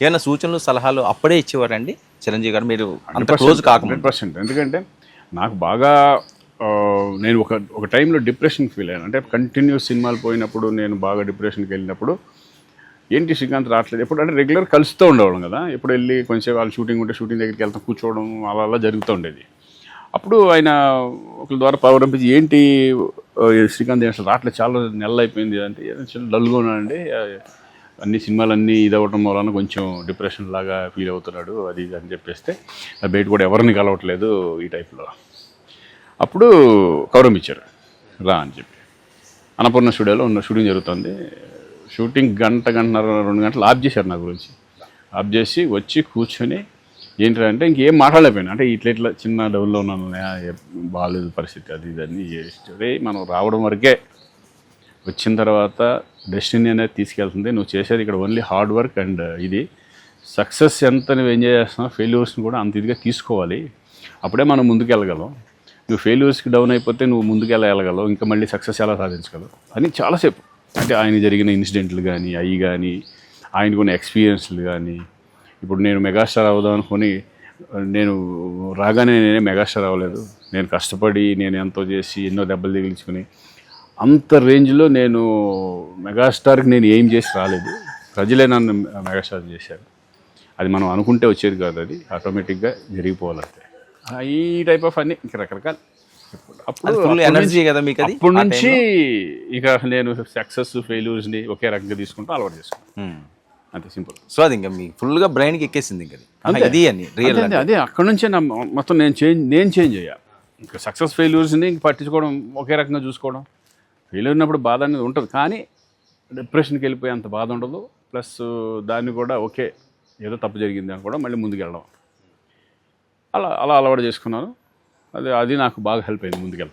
ఏమైనా సూచనలు సలహాలు అప్పుడే ఇచ్చేవారండి చిరంజీవి గారు? మీరు అంత క్లోజ్ కాకుండా 100%. ఎందుకంటే నాకు బాగా నేను ఒక టైంలో డిప్రెషన్ ఫీల్ అయ్యాను. అంటే కంటిన్యూస్ సినిమాలు పోయినప్పుడు నేను బాగా డిప్రెషన్కి వెళ్ళినప్పుడు ఏంటి శ్రీకాంత్ రావట్లేదు ఎప్పుడు అంటే రెగ్యులర్ కలుస్తూ ఉండేవాళ్ళం కదా. ఎప్పుడు వెళ్ళి కొంచెం వాళ్ళు షూటింగ్ ఉంటే షూటింగ్ దగ్గరికి వెళ్తాం, కూర్చోవడం అలా అలా జరుగుతూ ఉండేది. అప్పుడు ఆయన ఒకరి ద్వారా పవర్ పంపించి ఏంటి శ్రీకాంత్ అసలు రావట్లేదు, చాలా నెలలు అయిపోయింది అంటే చాలా డల్గా ఉన్నాడండి, అన్ని సినిమాలన్నీ ఇదవ్వటం వలన కొంచెం డిప్రెషన్ లాగా ఫీల్ అవుతున్నాడు అది ఇది అని చెప్పేస్తే బయట కూడా ఎవరిని కలవట్లేదు ఈ టైప్లో. అప్పుడు కౌరం ఇచ్చారు రా అని చెప్పి. అన్నపూర్ణ స్టూడియోలో ఉన్న షూటింగ్ జరుగుతుంది. షూటింగ్ గంటన్నర 2 గంటలు ఆఫ్ చేశారు నా గురించి. ఆఫ్ చేసి వచ్చి కూర్చొని ఏంటంటే ఇంకేం మాట్లాడలేకపోయాను. అంటే ఇట్లా చిన్న డౌన్లో ఉన్నాను, బాగాలేదు పరిస్థితి అది ఇదని రే మనం రావడం వరకే, వచ్చిన తర్వాత డెస్టినీ అనేది తీసుకెళ్తుంది, నువ్వు చేసేది ఇక్కడ ఓన్లీ హార్డ్ వర్క్ అండ్ ఇది సక్సెస్ ఎంత నువ్వు ఎంజాయ్ చేస్తున్నావు ఫెయిల్యూర్స్ని కూడా అంత ఇదిగా తీసుకోవాలి, అప్పుడే మనం ముందుకు వెళ్ళగలం. నువ్వు ఫెయిల్యూర్స్కి డౌన్ అయిపోతే నువ్వు ముందుకు వెళ్ళగలవు, ఇంకా మళ్ళీ సక్సెస్ ఎలా సాధించగలవు అని చాలాసేపు అంటే ఆయన జరిగిన ఇన్సిడెంట్లు కానీ అవి కానీ ఆయనకున్న ఎక్స్పీరియన్స్లు కానీ. ఇప్పుడు నేను మెగాస్టార్ అవుదాం అనుకొని నేను రాగానే నేనే మెగాస్టార్ అవ్వలేదు, నేను కష్టపడి నేను ఎంతో చేసి ఎన్నో దెబ్బలు తగిలించుకుని అంత రేంజ్లో నేను మెగాస్టార్కి నేను ఏం చేసి రాలేదు, ప్రజలే నన్ను మెగాస్టార్ చేశారు. అది మనం అనుకుంటే వచ్చేది కాదు, అది ఆటోమేటిక్గా జరిగిపోవాలంటే. ఈ టైప్ ఆఫ్ అన్ని ఇంకా రకరకాలు. అప్పుడు ఎనర్జీ కదా మీకు అది. అప్పటి నుంచి ఇక నేను సక్సెస్ ఫెయిల్యూర్స్ని ఒకే రకంగా తీసుకుంటూ అలవాటు చేసుకున్నాను, అంతే సింపుల్. సో అది ఇంకా మీకు ఫుల్గా బ్రెయిన్కి ఎక్కేసింది ఇంకా ఇది అని రియల్. అదే అక్కడ నుంచే నా మొత్తం నేను చేంజ్ అయ్యా. ఇంకా సక్సెస్ ఫెయిల్యూర్స్ని పట్టించుకోవడం, ఒకే రకంగా చూసుకోవడం. ఫెయిల్యూర్ ఉన్నప్పుడు బాధ అనేది ఉంటుంది, కానీ డిప్రెషన్కి వెళ్ళిపోయి అంత బాధ ఉండదు. ప్లస్ దాన్ని కూడా ఓకే ఏదో తప్పు జరిగింది అని కూడా మళ్ళీ ముందుకు వెళ్ళడం, అలా అలవాటు చేసుకున్నాను. అది నాకు బాగా హెల్ప్ అయింది ముందుకెళ్తాను.